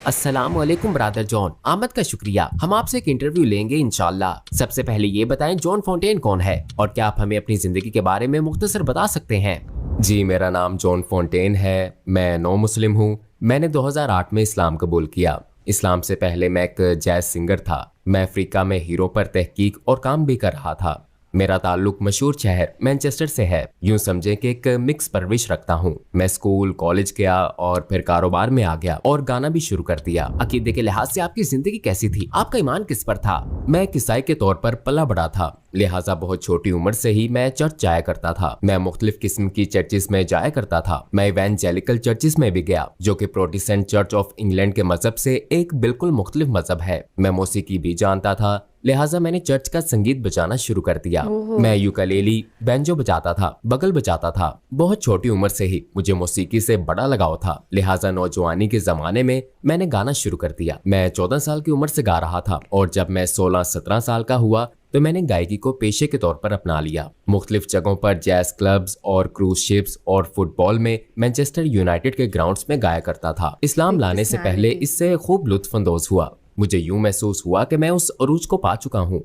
अस्सलाम वालेकुम brother John, आमद का शुक्रिया। हम आपसे एक इंटरव्यू लेंगे इंशाल्लाह। सबसे पहले ये बताएं जॉन फोंटेन कौन है और क्या आप हमें अपनी जिंदगी के बारे में मुख्तसर बता सकते हैं? जी, मेरा नाम जॉन फोंटेन है। मैं नौ मुस्लिम हूँ। मैंने 2008 में इस्लाम कबूल किया। इस्लाम से पहले मैं एक जैज सिंगर था। मैं अफ्रीका में हीरो पर तहकीक और काम भी कर रहा था। मेरा ताल्लुक मशहूर शहर मैनचेस्टर से है। यूं समझे कि एक मिक्स परवरिश रखता हूँ। मैं स्कूल कॉलेज गया और फिर कारोबार में आ गया और गाना भी शुरू कर दिया। अकीदे के लिहाज से आपकी जिंदगी कैसी थी? आपका ईमान किस पर था? मैं एक ईसाई के तौर पर पला बड़ा था, लिहाजा बहुत छोटी उम्र से ही मैं चर्च जाया करता था। मैं मुख्तलिफ किस्म की चर्चिस में जाया करता था। मैं इवेंजेलिकल चर्चिस में भी गया, जो कि प्रोटेस्टेंट चर्च ऑफ इंग्लैंड के मजहब से एक बिल्कुल मुख्तलिफ मजहब है। मैं मौसीकी भी जानता था, लिहाजा मैंने चर्च का संगीत बजाना शुरू कर दिया। मैं यूकेलेली, बैंजो बजाता था, बगल बजाता था। बहुत छोटी उम्र से ही मुझे मौसीकी से बड़ा लगाव था, लिहाजा नौजवानी के जमाने में मैंने गाना शुरू कर दिया। मैं 14 साल की उम्र से गा रहा था और जब मैं 16-17 साल का हुआ तो मैंने गायकी को पेशे के तौर पर अपना लिया। मुख्तलिफ जगहों पर जैज क्लब्स और क्रूज शिप्स और फुटबॉल में मैनचेस्टर यूनाइटेड के ग्राउंड्स में गाया करता था। इस्लाम लाने से पहले इससे खूब लुत्फानंदोज हुआ। मुझे यूं महसूस हुआ कि मैं उस अरूज को पा चुका हूं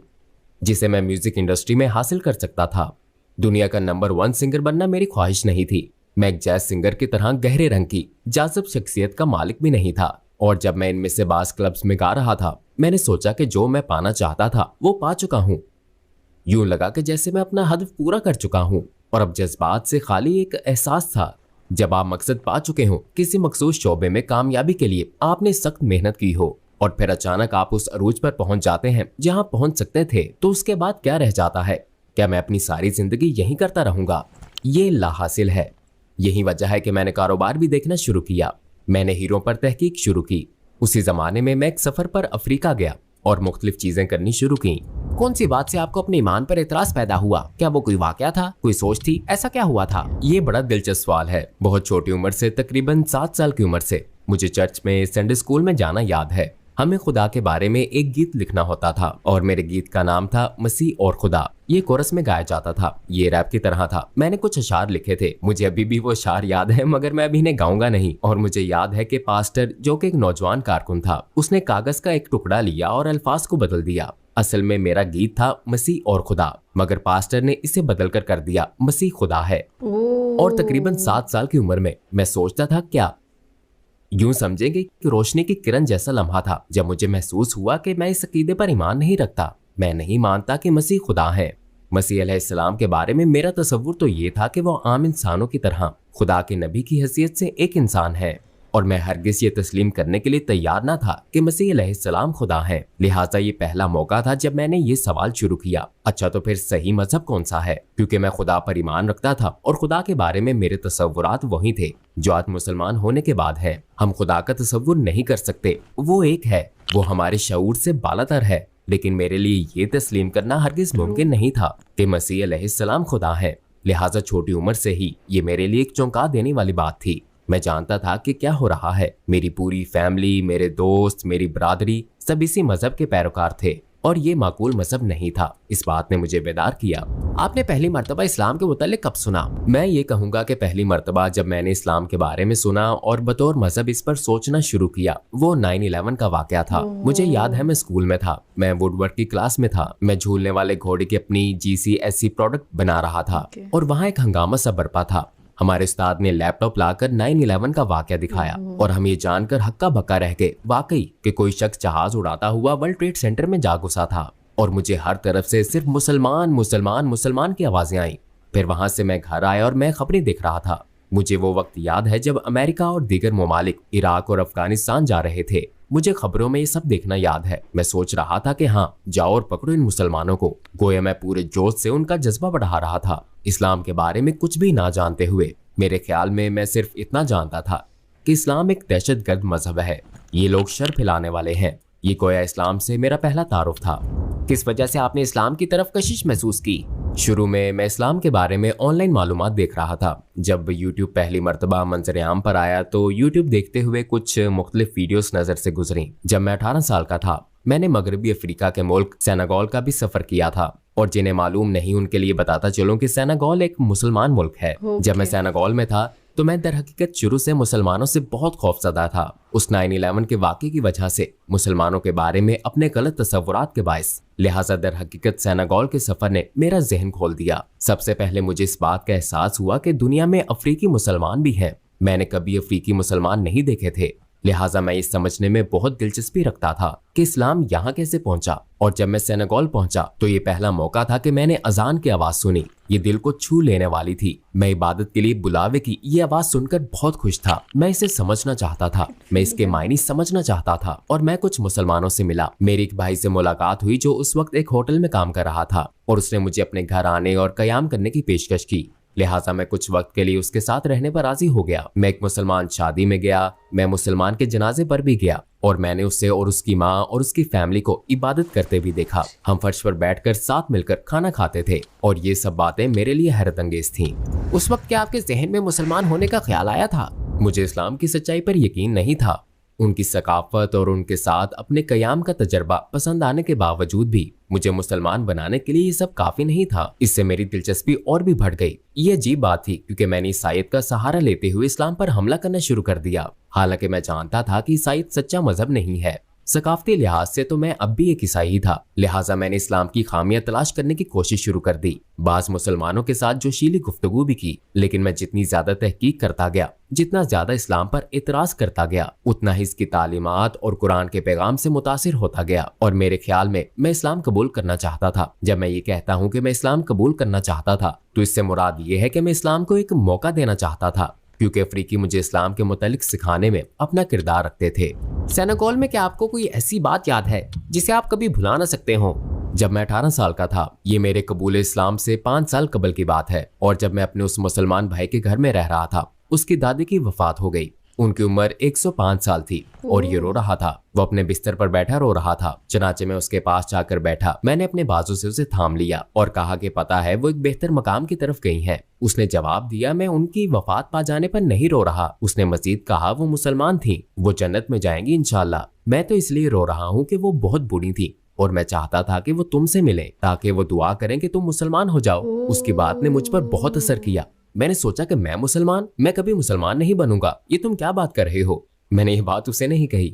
जिसे मैं म्यूजिक इंडस्ट्री में हासिल कर सकता था। दुनिया का नंबर 1 सिंगर बनना मेरी ख्वाहिश नहीं थी। मैं एक जैज सिंगर की तरह गहरे रंग की जाज़िब शख्सियत का मालिक भी नहीं था। और जब मैं इनमें से बास क्लब्स में गा रहा था, मैंने सोचा कि जो मैं पाना चाहता था वो पा चुका हूँ। यूं लगा कि जैसे मैं अपना हदफ पूरा कर चुका हूँ और अब जज्बात से खाली एक एहसास था। जब आप मकसद पा चुके हो, किसी मखसूस शोबे में कामयाबी के लिए आपने सख्त मेहनत की हो और फिर अचानक आप उस अरूज पर पहुंच जाते हैं जहां पहुंच सकते थे, तो उसके बाद क्या रह जाता है? क्या मैं अपनी सारी जिंदगी यही करता रहूंगा? ये लाहासिल है। यही वजह है कि मैंने कारोबार भी देखना शुरू किया। मैंने हीरो पर तहकीक शुरू की। उसी जमाने में मैं एक सफर पर अफ्रीका गया और मुख्तलिफ चीजें करनी शुरू की। कौन सी बात से आपको अपने ईमान पर एतराज पैदा हुआ? क्या वो कोई वाकया था, कोई सोच थी? ऐसा क्या हुआ था? ये बड़ा दिलचस्प सवाल है। बहुत छोटी उम्र से, तकरीबन 7 साल की उम्र से, मुझे चर्च में संडे स्कूल में जाना याद है। हमें खुदा के बारे में एक गीत लिखना होता था और मेरे गीत का नाम था मसीह और खुदा। ये कोरस में गाया जाता था। ये रैप की तरह था। मैंने कुछ अशार लिखे थे। मुझे अभी भी वो अशार याद है, मगर मैं अभी इन्हें गाऊंगा नहीं। और मुझे याद है कि पास्टर, जो कि एक नौजवान कारकुन था, उसने कागज का एक टुकड़ा लिया और अल्फाज को बदल दिया। असल में मेरा गीत था मसीह और खुदा, मगर पास्टर ने इसे बदल कर दिया मसीह खुदा है। और तकरीबन 7 साल की उम्र में मैं सोचता था, क्या यूं समझेंगे कि रोशनी की किरण जैसा लम्हा था जब मुझे महसूस हुआ कि मैं इस अकीदे पर ईमान नहीं रखता। मैं नहीं मानता कि मसीह खुदा है। मसीह अलैहिस्सलाम के बारे में मेरा तसव्वुर तो ये था कि वो आम इंसानों की तरह खुदा के नबी की हैसियत से एक इंसान है, और मैं हरगिज ये तस्लीम करने के लिए तैयार ना था कि मसीह अलैहिस्सलाम खुदा है। लिहाजा ये पहला मौका था जब मैंने ये सवाल शुरू किया, अच्छा तो फिर सही मजहब कौन सा है? क्योंकि मैं खुदा पर ईमान रखता था और खुदा के बारे में मेरे तसव्वुरात वही थे जो आज मुसलमान होने के बाद है। हम खुदा का तसव्वुर नहीं कर सकते। वो एक है, वो हमारे शऊर से बालातर है। लेकिन मेरे लिए ये तस्लीम करना हरगिज मुमकिन नहीं था कि मसीह अलैहिस्सलाम खुदा है। लिहाजा छोटी उम्र से ही ये मेरे लिए एक चौंका देने वाली बात थी। मैं जानता था कि क्या हो रहा है। मेरी पूरी फैमिली, मेरे दोस्त, मेरी बरादरी सब इसी मजहब के पैरोकार थे और ये माकूल मजहब नहीं था। इस बात ने मुझे बेदार किया। आपने पहली मर्तबा इस्लाम के मुतालिक कब सुना? मैं ये कहूँगा कि पहली मर्तबा जब मैंने इस्लाम के बारे में सुना और बतौर मजहब इस पर सोचना शुरू किया, वो 9/11 का वाकया था। मुझे याद है मैं स्कूल में था। मैं वुडवर्ड की क्लास में था। मैं झूलने वाले घोड़े की अपनी GCSE प्रोडक्ट बना रहा था और वहाँ एक हंगामा सा बरपा था। हमारे उस्ताद ने लैपटॉप लाकर 9/11 का वाकया दिखाया और हम ये जानकर हक्का बक्का रह गए वाकई कि कोई शख्स जहाज उड़ाता हुआ वर्ल्ड ट्रेड सेंटर में जा घुसा था। और मुझे हर तरफ से सिर्फ मुसलमान मुसलमान मुसलमान की आवाजें आई। फिर वहां से मैं घर आया और मैं खबरें देख रहा था। मुझे वो वक्त याद है जब अमेरिका और दीगर ममालिक इराक और अफगानिस्तान जा रहे थे। मुझे खबरों में ये सब देखना याद है। मैं सोच रहा था कि हाँ, जाओ और पकड़ो इन मुसलमानों को। गोया मैं पूरे जोश से उनका जज्बा बढ़ा रहा था। इस्लाम के बारे में कुछ भी ना जानते हुए मेरे ख्याल में मैं सिर्फ इतना जानता था कि इस्लाम एक दहशतगर्द मजहब है। ये लोग शर फैलाने वाले हैं। ये गोया इस्लाम से मेरा पहला तारुफ था। किस वजह से आपने इस्लाम की तरफ कशिश महसूस की? शुरू में मैं इस्लाम के बारे में ऑनलाइन मालूमात देख रहा था। जब यूट्यूब पहली मर्तबा मंजर आम पर आया तो यूट्यूब देखते हुए कुछ मुख्तलिफ वीडियोस नजर से गुजरी। जब मैं 18 साल का था, मैंने मगरबी अफ्रीका के मुल्क सेनेगल का भी सफर किया था और जिन्हें मालूम नहीं उनके लिए बताता चलूं कि सेनेगल एक मुसलमान मुल्क है। जब मैं सेनेगल में था तो मैं दर हकीकत शुरू से मुसलमानों से बहुत खौफजदा था। उस 9/11 के वाक़े की वजह से मुसलमानों के बारे में अपने गलत तसव्वुरात के बायस। लिहाजा दर हकीकत सेनेगल के सफर ने मेरा जहन खोल दिया। सबसे पहले मुझे इस बात का एहसास हुआ कि दुनिया में अफ्रीकी मुसलमान भी हैं। मैंने कभी अफ्रीकी मुसलमान नहीं देखे थे, लिहाजा मैं इस समझने में बहुत दिलचस्पी रखता था कि इस्लाम यहाँ कैसे पहुंचा। और जब मैं सेनेगल पहुंचा तो ये पहला मौका था कि मैंने अजान की आवाज सुनी। ये दिल को छू लेने वाली थी। मैं इबादत के लिए बुलावे की ये आवाज सुनकर बहुत खुश था। मैं इसे समझना चाहता था, मैं इसके मायने समझना चाहता था। और मैं कुछ मुसलमानों से मिला। मेरी एक भाई से मुलाकात हुई जो उस वक्त एक होटल में काम कर रहा था और उसने मुझे अपने घर आने और कयाम करने की पेशकश की। लिहाजा मैं कुछ वक्त के लिए उसके साथ रहने पर राजी हो गया। मैं एक मुसलमान शादी में गया, मैं मुसलमान के जनाजे पर भी गया और मैंने उसे और उसकी माँ और उसकी फैमिली को इबादत करते भी देखा। हम फर्श पर बैठकर साथ मिलकर खाना खाते थे और ये सब बातें मेरे लिए हैरत अंगेज थीं। उस वक्त क्या आपके जहन में मुसलमान होने का ख्याल आया था? मुझे इस्लाम की सच्चाई पर यकीन नहीं था। उनकी सकाफत और उनके साथ अपने कयाम का तजर्बा पसंद आने के बावजूद भी मुझे मुसलमान बनाने के लिए ये सब काफी नहीं था। इससे मेरी दिलचस्पी और भी बढ़ गई। ये अजीब बात थी क्योंकि मैंने ईसाईयत का सहारा लेते हुए इस्लाम पर हमला करना शुरू कर दिया। हालांकि मैं जानता था कि ईसाईयत सच्चा मजहब नहीं है। सकाफती लिहाज से तो मैं अब भी एक ईसाई ही था। लिहाजा मैंने इस्लाम की खामियां तलाश करने की कोशिश शुरू कर दी। बाज मुसलमानों के साथ जोशीली गुफ्तगू भी की, लेकिन मैं जितनी ज्यादा तहकीक करता गया, जितना ज्यादा इस्लाम पर एतराज करता गया, उतना ही इसकी तालीमात और कुरान के पैगाम से मुतासिर होता गया। और मेरे ख्याल में मैं इस्लाम कबूल करना चाहता था। जब मैं ये कहता हूँ कि मैं इस्लाम कबूल करना चाहता था तो इससे मुराद ये है कि मैं इस्लाम को एक मौका देना चाहता था, क्योंकि अफ्रीकी मुझे इस्लाम के मुतालिक सिखाने में अपना किरदार रखते थे। सेनेगल में क्या आपको कोई ऐसी बात याद है जिसे आप कभी भुला ना सकते हो? जब मैं 18 साल का था, ये मेरे कबूल इस्लाम से 5 साल कबल की बात है। और जब मैं अपने उस मुसलमान भाई के घर में रह रहा था, उसकी दादी की वफात हो गई। उनकी उम्र 105 साल थी और ये रो रहा था। वो अपने बिस्तर पर बैठा रो रहा था। चनाचे में उसके पास जाकर बैठा। मैंने अपने बाजू से उसे थाम लिया और कहा कि पता है वो एक बेहतर मकाम की तरफ गई हैं। उसने जवाब दिया, मैं उनकी वफात पा जाने पर नहीं रो रहा। उसने मजीद कहा, वो मुसलमान थी, वो जन्नत में जाएंगी इंशाल्लाह। मैं तो इसलिए रो रहा हूँ कि वो बहुत बूढ़ी थी और मैं चाहता था कि वो तुमसे मिले ताकि वो दुआ करें कि तुम मुसलमान हो जाओ। उसकी बात ने मुझ पर बहुत असर किया। मैंने सोचा कि मैं कभी मुसलमान नहीं बनूंगा। ये तुम क्या बात कर रहे हो? मैंने ये बात उसे नहीं कही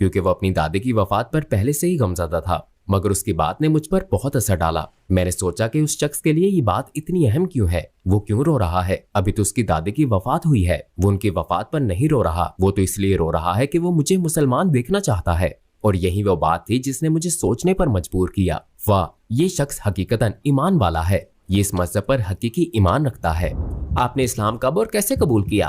क्योंकि वो अपनी दादी की वफात पर पहले से ही गमज़दा था, मगर उसकी बात ने मुझ पर बहुत असर डाला। मैंने सोचा कि उस शख्स के लिए ये बात इतनी अहम क्यों है? वो क्यों रो रहा है? अभी तो उसकी दादी की वफात हुई है। वो उनकी वफात पर नहीं रो रहा। वो तो इसलिए रो रहा है कि वो मुझे मुसलमान देखना चाहता है। और यही वो बात थी जिसने मुझे सोचने पर मजबूर किया। वाह, ये शख्स हकीकतन ईमान वाला है। ये इस मजहब पर हकीकी ईमान रखता है। आपने इस्लाम कब और कैसे कबूल किया?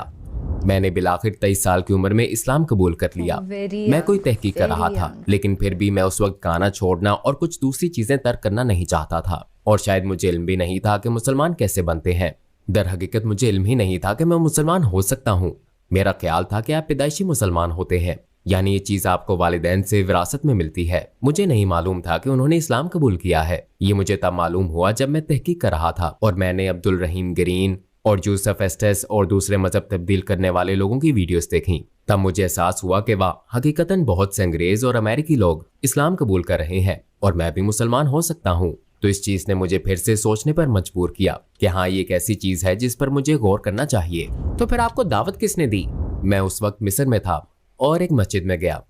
मैंने बिलाखिर 23 साल की उम्र में इस्लाम कबूल कर लिया। मैं कोई तहकीक कर रहा था, लेकिन फिर भी मैं उस वक्त गाना छोड़ना और कुछ दूसरी चीजें तर्क करना नहीं चाहता था। और शायद मुझे इल्म भी नहीं था कि मुसलमान कैसे बनते हैं। दर हकीकत मुझे इल्म ही नहीं था कि मैं मुसलमान हो सकता हूँ। मेरा ख्याल था कि आप पैदाइशी मुसलमान होते हैं, यानी ये चीज आपको वालिदैन से विरासत में मिलती है। मुझे नहीं मालूम था कि उन्होंने इस्लाम कबूल किया है। ये मुझे तब मालूम हुआ जब मैं तहकीक कर रहा था और मैंने अब्दुल रहीम ग्रीन और यूसुफ एस्टेस और दूसरे मजहब तब्दील करने वाले लोगों की वीडियोस देखी। तब मुझे एहसास हुआ कि वाह, हकीकतन बहुत से अंग्रेज और अमेरिकी लोग इस्लाम कबूल कर रहे हैं और मैं भी मुसलमान हो सकता हूँ। तो इस चीज ने मुझे फिर से सोचने पर मजबूर किया कि हाँ, ये एक ऐसी चीज है जिस पर मुझे गौर करना चाहिए। तो फिर आपको दावत किसने दी? मैं उस वक्त मिस्र में था और एक मस्जिद में गया।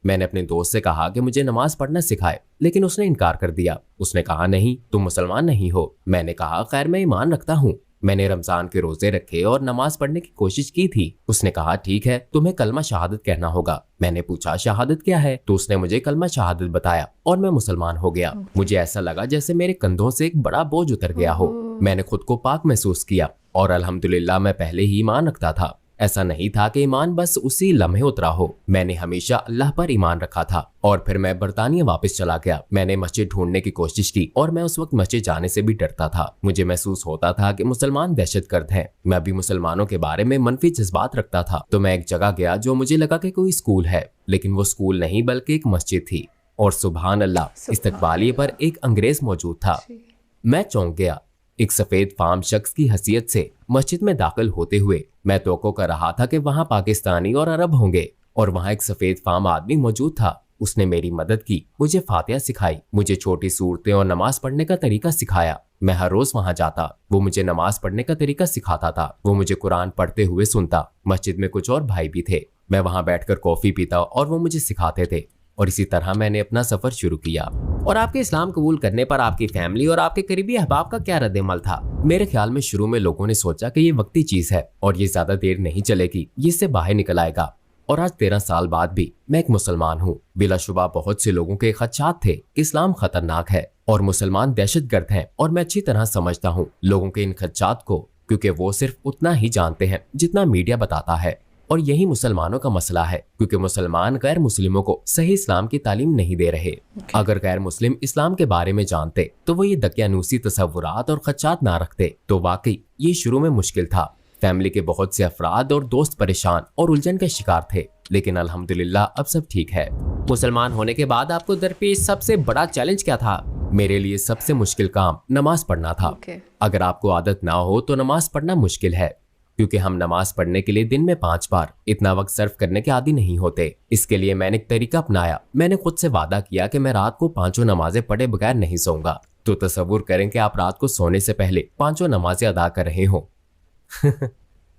मैंने अपने दोस्त से कहा कि मुझे नमाज पढ़ना सिखाए, लेकिन उसने इनकार कर दिया। उसने कहा, नहीं, तुम मुसलमान नहीं हो। मैंने कहा, खैर मैं ईमान रखता हूँ। मैंने रमजान के रोजे रखे और नमाज पढ़ने की कोशिश की थी। उसने कहा, ठीक है, तुम्हें कलमा शहादत कहना होगा। मैंने पूछा, शहादत क्या है? तो उसने मुझे कलमा शहादत बताया और मैं मुसलमान हो गया। मुझे ऐसा लगा जैसे मेरे कंधों से एक बड़ा बोझ उतर गया हो। मैंने खुद को पाक महसूस किया और अल्हम्दुलिल्लाह मैं पहले ही ईमान रखता था। ऐसा नहीं था कि ईमान बस उसी लम्हे उतरा हो। मैंने हमेशा अल्लाह पर ईमान रखा था। और फिर मैं बरतानिया वापस चला गया। मैंने मस्जिद ढूंढने की कोशिश की और मैं उस वक्त मस्जिद जाने से भी डरता था। मुझे महसूस होता था कि मुसलमान दहशतगर्द हैं। मैं भी मुसलमानों के बारे में मनफी जज्बात रखता था। तो मैं एक जगह गया जो मुझे लगा कि कोई स्कूल है, लेकिन वो स्कूल नहीं बल्कि एक मस्जिद थी। और सुभान अल्लाह, इस्तकबालिये पर एक अंग्रेज मौजूद था। मैं चौंक गया। एक सफेद फार्म शख्स की हैसियत से मस्जिद में दाखिल होते हुए मैं तवक्को कर रहा था कि वहां पाकिस्तानी और अरब होंगे और वहां एक सफेद फार्म आदमी मौजूद था। उसने मेरी मदद की, मुझे फातिहा सिखाई, मुझे छोटी सूरतें और नमाज पढ़ने का तरीका सिखाया। मैं हर रोज वहां जाता, वो मुझे नमाज पढ़ने का तरीका सिखाता था, वो मुझे कुरान पढ़ते हुए सुनता। मस्जिद में कुछ और भाई भी थे, मैं वहां बैठकर कॉफी पीता और वो मुझे सिखाते थे। और इसी तरह मैंने अपना सफर शुरू किया। और आपके इस्लाम कबूल करने पर आपकी फैमिली और आपके करीबी अहबाब का क्या रद्द-ए-अमल था? मेरे ख्याल में शुरू में लोगों ने सोचा कि ये वक्ती चीज है और ये ज्यादा देर नहीं चलेगी, ये इससे बाहर निकल आएगा। और आज 13 साल बाद भी मैं एक मुसलमान हूँ। बिलाशुबा बहुत से लोगों के खदशात थे कि इस्लाम खतरनाक है और मुसलमान दहशतगर्द हैं, और मैं अच्छी तरह समझता हूँ लोगों के इन खदशात को, क्योंकि वो सिर्फ उतना ही जानते हैं जितना मीडिया बताता है। और यही मुसलमानों का मसला है, क्योंकि मुसलमान गैर मुस्लिमों को सही इस्लाम की तालीम नहीं दे रहे। अगर गैर मुस्लिम इस्लाम के बारे में जानते तो वो ये दकियानूसी तसव्वुरात और खदशात ना रखते। तो वाकई ये शुरू में मुश्किल था। फैमिली के बहुत से अफराद और दोस्त परेशान और उलझन के शिकार थे, लेकिन अल्हम्दुलिल्लाह अब सब ठीक है। मुसलमान होने के बाद आपको दरपेश सबसे बड़ा चैलेंज क्या था? मेरे लिए सबसे मुश्किल काम नमाज पढ़ना था। अगर आपको आदत ना हो तो नमाज पढ़ना मुश्किल है, क्योंकि हम नमाज पढ़ने के लिए दिन में 5 बार इतना वक्त सर्व करने के आदी नहीं होते। इसके लिए मैंने एक तरीका अपनाया। मैंने खुद से वादा किया कि मैं रात को 5 नमाजें पढ़े बगैर नहीं सोऊंगा। तो तसव्वुर करें कि आप रात को सोने से पहले 5 नमाजें अदा कर रहे हो।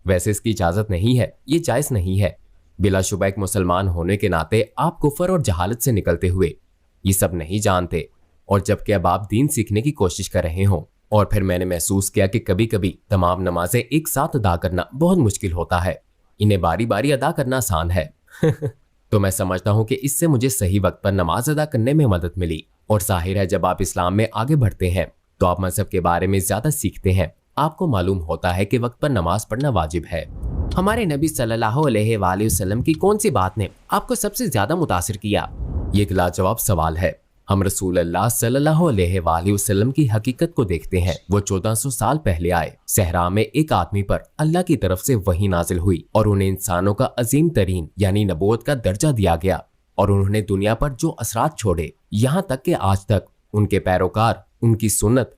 वैसे इसकी इजाजत नहीं है, ये जायज नहीं है। बिलाशुबा एक मुसलमान होने के नाते आप कुफर और जहालत से निकलते हुए ये सब नहीं जानते, और जबकि अब आप दीन सीखने की कोशिश कर रहे हो। और फिर मैंने महसूस किया कि कभी कभी तमाम नमाजें एक साथ अदा करना बहुत मुश्किल होता है, इन्हें बारी बारी अदा करना आसान है। तो मैं समझता हूँ कि इससे मुझे सही वक्त पर नमाज अदा करने में मदद मिली। और जाहिर है जब आप इस्लाम में आगे बढ़ते हैं तो आप मजहब के बारे में ज्यादा सीखते हैं। आपको मालूम होता है कि वक्त पर नमाज पढ़ना वाजिब है। हमारे नबी सल्लल्लाहु अलैहि वसल्लम की कौन सी बात ने आपको सबसे ज्यादा मुतासिर किया? ये एक लाजवाब सवाल है। हम रसूल अल्लाह सल्लल्लाहु अलैहि वसल्लम की हकीकत को देखते हैं। वो 1400 साल पहले आए। सहरा में एक आदमी पर अल्लाह की तरफ से वही नाजिल हुई और उन्हें इंसानों का अजीम तरीन यानी नबूवत का दर्जा दिया गया। और उन्होंने दुनिया पर जो असरात छोड़े, यहाँ तक कि आज तक उनके पैरोकार उनकी सुन्नत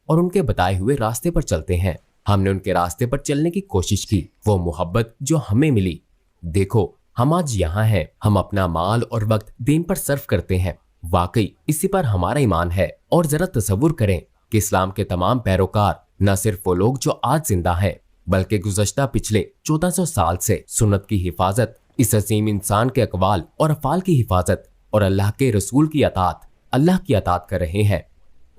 और उनके बताए हुए रास्ते पर चलते हैं। हमने उनके रास्ते पर चलने की कोशिश की। वो मोहब्बत जो हमें मिली, देखो हम आज यहाँ हैं। हम अपना माल और वक्त दीन पर सर्व करते हैं। वाकई इसी पर हमारा ईमान है। और जरा तसव्वुर करें कि इस्लाम के तमाम पैरोकार न सिर्फ वो लोग जो आज जिंदा हैं, बल्कि गुज़श्ता पिछले 1400 साल से सुन्नत की हिफाजत, इस अजीम इंसान के अकवाल और अफाल की हिफाजत और अल्लाह के रसूल की अतात, अल्लाह की अतात कर रहे हैं।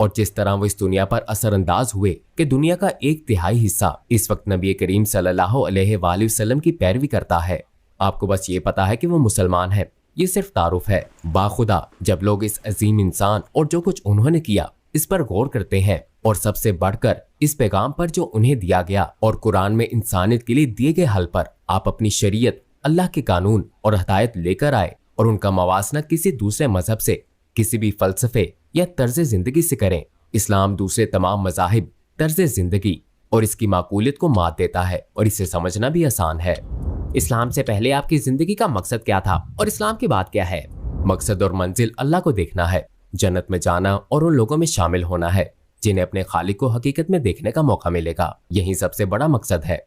और जिस तरह वो इस दुनिया पर असरअंदाज हुए कि दुनिया का 1/3 हिस्सा इस वक्त नबी करीम सल्लल्लाहु अलैहि वसल्लम की पैरवी करता है। आपको बस ये पता है कि वो मुसलमान है, ये सिर्फ तारुफ है। बाखुदा जब लोग इस अजीम इंसान और जो कुछ उन्होंने किया इस पर गौर करते हैं, और सबसे बढ़कर इस पैगाम पर जो उन्हें दिया गया और कुरान में इंसानियत के लिए दिए गए हल पर, आप अपनी शरीयत, अल्लाह के कानून और हदायत लेकर आए और उनका मवासना किसी दूसरे मजहब से, किसी भी फलसफे या तर्ज जिंदगी से करें। इस्लाम दूसरे तमाम मजाहिब, तर्ज जिंदगी और इसकी माकूलियत को मात देता है, और इसे समझना भी आसान है। इस्लाम से पहले आपकी जिंदगी का मकसद क्या था और इस्लाम की बात क्या है? मकसद और मंजिल अल्लाह को देखना है, जन्नत में जाना और उन लोगों में शामिल होना है जिन्हें अपने खालिक को हकीकत में देखने का मौका मिलेगा। यही सबसे बड़ा मकसद है।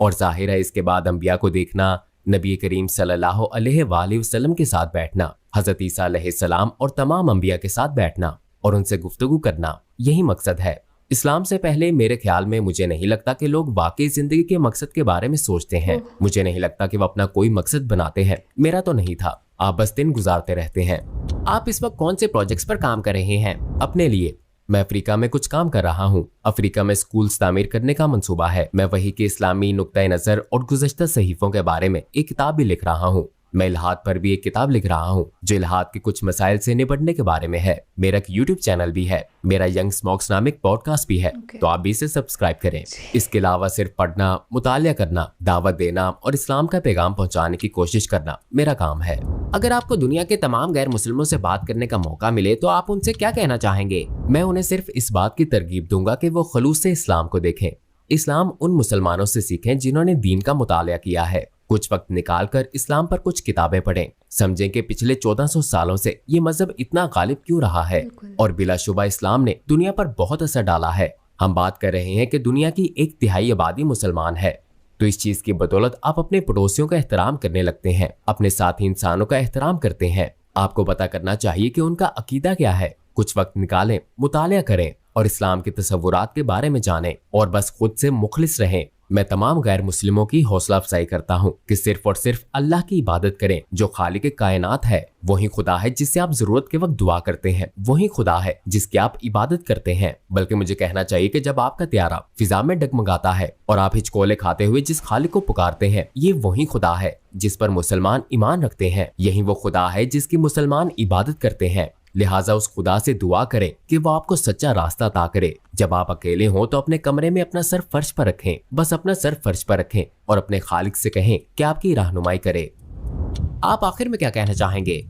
और जाहिर है इसके बाद अंबिया को देखना, नबी करीम सल्लल्लाहु अलैहि वसल्लम के साथ बैठना, हजरत ईसा अलैहिस्सलाम और तमाम अंबिया के साथ बैठना और उनसे गुफ्तगू करना, यही मकसद है। इस्लाम से पहले मेरे ख्याल में मुझे नहीं लगता कि लोग वाकई जिंदगी के मकसद के बारे में सोचते हैं। मुझे नहीं लगता कि वो अपना कोई मकसद बनाते हैं। मेरा तो नहीं था। आप बस दिन गुजारते रहते हैं। आप इस वक्त कौन से प्रोजेक्ट्स पर काम कर रहे हैं? अपने लिए मैं अफ्रीका में कुछ काम कर रहा हूँ। अफ्रीका में स्कूल्स तामीर करने का मंसूबा है। मैं वही के इस्लामी नुक्ता नजर और गुज़श्ता सहीफों के बारे में एक किताब भी लिख रहा हूँ। मैं इल्हाद पर भी एक किताब लिख रहा हूँ जो इल्हाद के कुछ मसाइल से निपटने के बारे में है। मेरा एक यूट्यूब चैनल भी है। मेरा यंग स्मोक्स नामिक पॉडकास्ट भी है। तो आप भी इसे सब्सक्राइब करें। इसके अलावा सिर्फ पढ़ना, मुतालिया करना, दावत देना और इस्लाम का पैगाम पहुँचाने की कोशिश करना मेरा काम है। अगर आपको दुनिया के तमाम गैर मुस्लिमों से बात करने का मौका मिले तो आप उनसे क्या कहना चाहेंगे? मैं उन्हें सिर्फ इस बात की तरगीब दूंगा कि वो खलूस से इस्लाम को देखें। इस्लाम उन मुसलमानों से सीखें जिन्होंने दीन का मुतालिया किया है। कुछ वक्त निकालकर इस्लाम पर कुछ किताबें पढ़ें। समझें कि पिछले 1400 सालों से ये मजहब इतना गालिब क्यों रहा है। और बिलाशुबा इस्लाम ने दुनिया पर बहुत असर डाला है। हम बात कर रहे हैं कि दुनिया की 1/3 आबादी मुसलमान है, तो इस चीज की बदौलत आप अपने पड़ोसियों का एहतराम करने लगते हैं, अपने साथी इंसानों का एहतराम करते हैं, आपको पता करना चाहिए कि उनका अकीदा क्या है। कुछ वक्त निकालें, मुतालिया करें और इस्लाम के तसव्वुरात के बारे में जानें और बस खुद से मुखलिस रहें। मैं तमाम गैर मुस्लिमों की हौसला अफजाई करता हूँ कि सिर्फ और सिर्फ अल्लाह की इबादत करें जो खालिक कायनात है। वही खुदा है जिससे आप जरूरत के वक्त दुआ करते हैं, वही खुदा है जिसकी आप इबादत करते हैं। बल्कि मुझे कहना चाहिए कि जब आपका त्यारा फिजा में डगमगाता है और आप हिचकोले खाते हुए जिस खालिक को पुकारते हैं, ये वही खुदा है जिस पर मुसलमान ईमान रखते हैं। यही वो खुदा है जिसकी मुसलमान इबादत करते हैं। लिहाजा उस खुदा से दुआ करें कि वो आपको सच्चा रास्ता अता करे। जब आप अकेले हों तो अपने कमरे में अपना सर फर्श पर रखें, बस अपना सर फर्श पर रखें और अपने खालिक से कहें कि आपकी रहनुमाई करे। आप आखिर में क्या कहना चाहेंगे?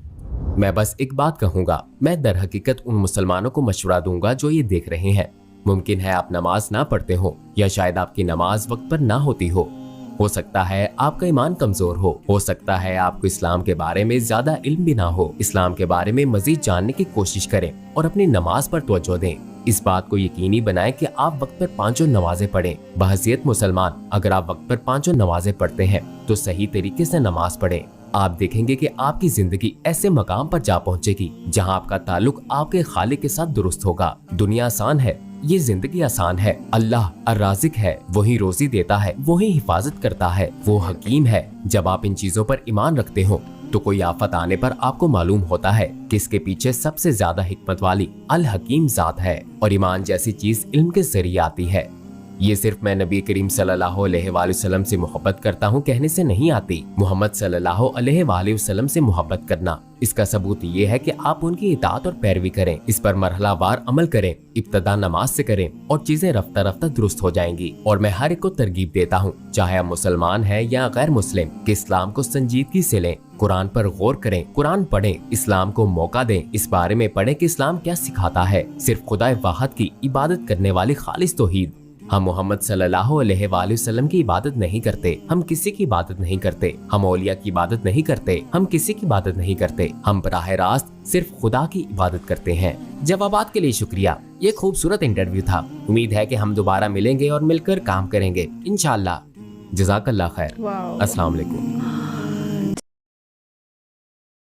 मैं बस एक बात कहूंगा, मैं दर हकीकत उन मुसलमानों को मशवरा दूंगा जो ये देख रहे हैं। मुमकिन है आप नमाज ना पढ़ते हो या शायद आपकी नमाज वक्त पर ना होती हो सकता है आपका ईमान कमजोर हो सकता है आपको इस्लाम के बारे में ज्यादा इल्म भी ना हो। इस्लाम के बारे में मजीद जानने की कोशिश करें और अपनी नमाज पर तवज्जो दें। इस बात को यकीनी बनाएं कि आप वक्त पर 5 नमाजें पढ़ें। बहसीयत मुसलमान अगर आप वक्त पर 5 नमाजें पढ़ते हैं तो सही तरीके से नमाज पढ़ें। आप देखेंगे कि आपकी जिंदगी ऐसे मकाम पर जा पहुंचेगी जहां आपका ताल्लुक आपके खालिक के साथ दुरुस्त होगा। दुनिया आसान है, ये जिंदगी आसान है। अल्लाह अर्राज़िक है, वही रोजी देता है, वही हिफाजत करता है, वो हकीम है। जब आप इन चीजों पर ईमान रखते हो तो कोई आफत आने पर आपको मालूम होता है कि इसके पीछे सबसे ज्यादा हिकमत वाली अल हकीम जात है। और ईमान जैसी चीज इल्म के जरिए आती है। ये सिर्फ मैं नबी करीम सल्लल्लाहु अलैहि वसल्लम से मोहब्बत करता हूँ कहने से नहीं आती। मोहम्मद सल्लल्लाहु अलैहि वसल्लम से मोहब्बत करना, इसका सबूत ये है कि आप उनकी इताअत और पैरवी करें, इस पर मरहलावार अमल करें। इब्तदा नमाज से करें और चीजें रफ्ता रफ्ता दुरुस्त हो जाएंगी। और मैं हर एक को तरगीब देता हूँ, चाहे आप मुसलमान हैं या गैर मुस्लिम, कि इस्लाम को संजीदगी से लें, कुरान पर गौर करें, कुरान पढ़ें, इस्लाम को मौका दें, इस बारे में पढ़ें कि इस्लाम क्या सिखाता है। सिर्फ खुदा वाहिद की इबादत करने वाली खालिस तौहीद। हम मोहम्मद सल्लल्लाहु अलैहि वसल्लम की इबादत नहीं करते, हम किसी की इबादत नहीं करते, हम औलिया की इबादत नहीं करते, हम किसी की इबादत नहीं करते, हम बराह रास्त सिर्फ खुदा की इबादत करते हैं। जवाबात के लिए शुक्रिया। ये खूबसूरत इंटरव्यू था। उम्मीद है कि हम दोबारा मिलेंगे और मिलकर काम करेंगे इंशाअल्लाह। जज़ाकल्लाह खैर। अस्सलाम वालेकुम।